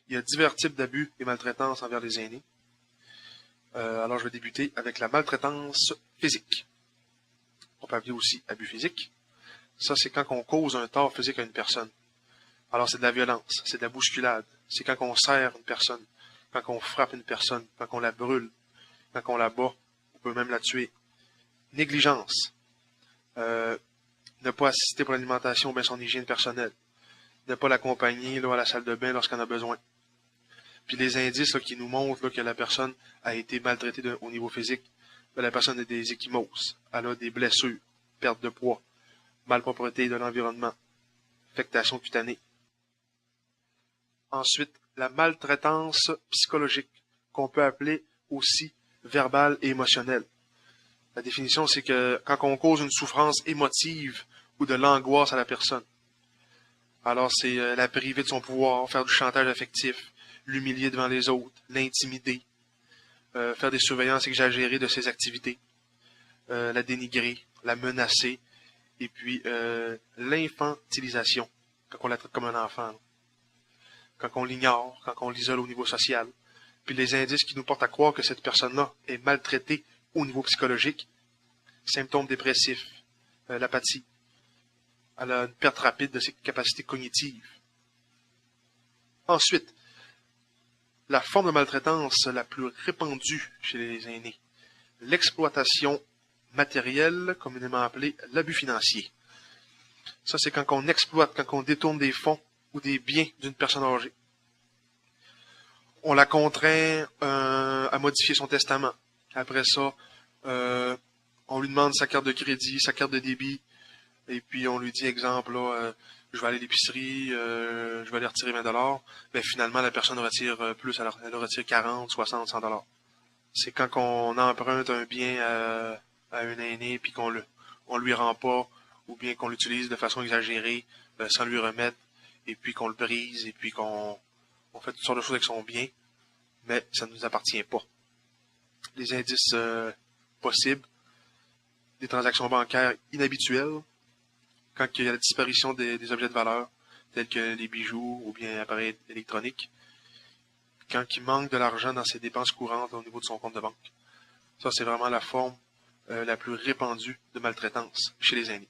Il y a divers types d'abus et maltraitances envers les aînés. Alors, je vais débuter avec la maltraitance physique. On peut appeler aussi abus physique. Ça, c'est quand on cause un tort physique à une personne. Alors, c'est de la violence, c'est de la bousculade. C'est quand on serre une personne, quand on frappe une personne, quand on la brûle, quand on la bat, on peut même la tuer. Négligence. Ne pas assister pour l'alimentation ou bien son hygiène personnelle. Ne pas l'accompagner à la salle de bain lorsqu'on a besoin. Puis les indices qui nous montrent que la personne a été maltraitée au niveau physique, la personne a des ecchymoses, elle a des blessures, perte de poids, malpropreté de l'environnement, affectation cutanée. Ensuite, la maltraitance psychologique, qu'on peut appeler aussi verbale et émotionnelle. La définition, c'est que quand on cause une souffrance émotive ou de l'angoisse à la personne, alors c'est la priver de son pouvoir, faire du chantage affectif, l'humilier devant les autres, l'intimider, faire des surveillances exagérées de ses activités, la dénigrer, la menacer, et puis l'infantilisation, quand on la traite comme un enfant, quand on l'ignore, quand on l'isole au niveau social, puis les indices qui nous portent à croire que cette personne-là est maltraitée au niveau psychologique, symptômes dépressifs, l'apathie, elle a une perte rapide de ses capacités cognitives. Ensuite, la forme de maltraitance la plus répandue chez les aînés, l'exploitation matérielle, communément appelée l'abus financier. Ça, c'est quand on exploite, quand on détourne des fonds ou des biens d'une personne âgée. On la contraint à modifier son testament. Après ça, on lui demande sa carte de crédit, sa carte de débit, et puis on lui dit, exemple, je vais aller à l'épicerie, je vais aller retirer 20$. Mais finalement, la personne retire plus, elle retire 40, 60, 100$. C'est quand on emprunte un bien à un aîné, puis on lui rend pas, ou bien qu'on l'utilise de façon exagérée, sans lui remettre, et puis qu'on le brise, et puis qu'on fait toutes sortes de choses avec son bien, mais ça ne nous appartient pas. Les indices possibles, des transactions bancaires inhabituelles, quand il y a la disparition des objets de valeur, tels que les bijoux ou bien appareils électroniques, quand il manque de l'argent dans ses dépenses courantes au niveau de son compte de banque. Ça, c'est vraiment la forme la plus répandue de maltraitance chez les aînés.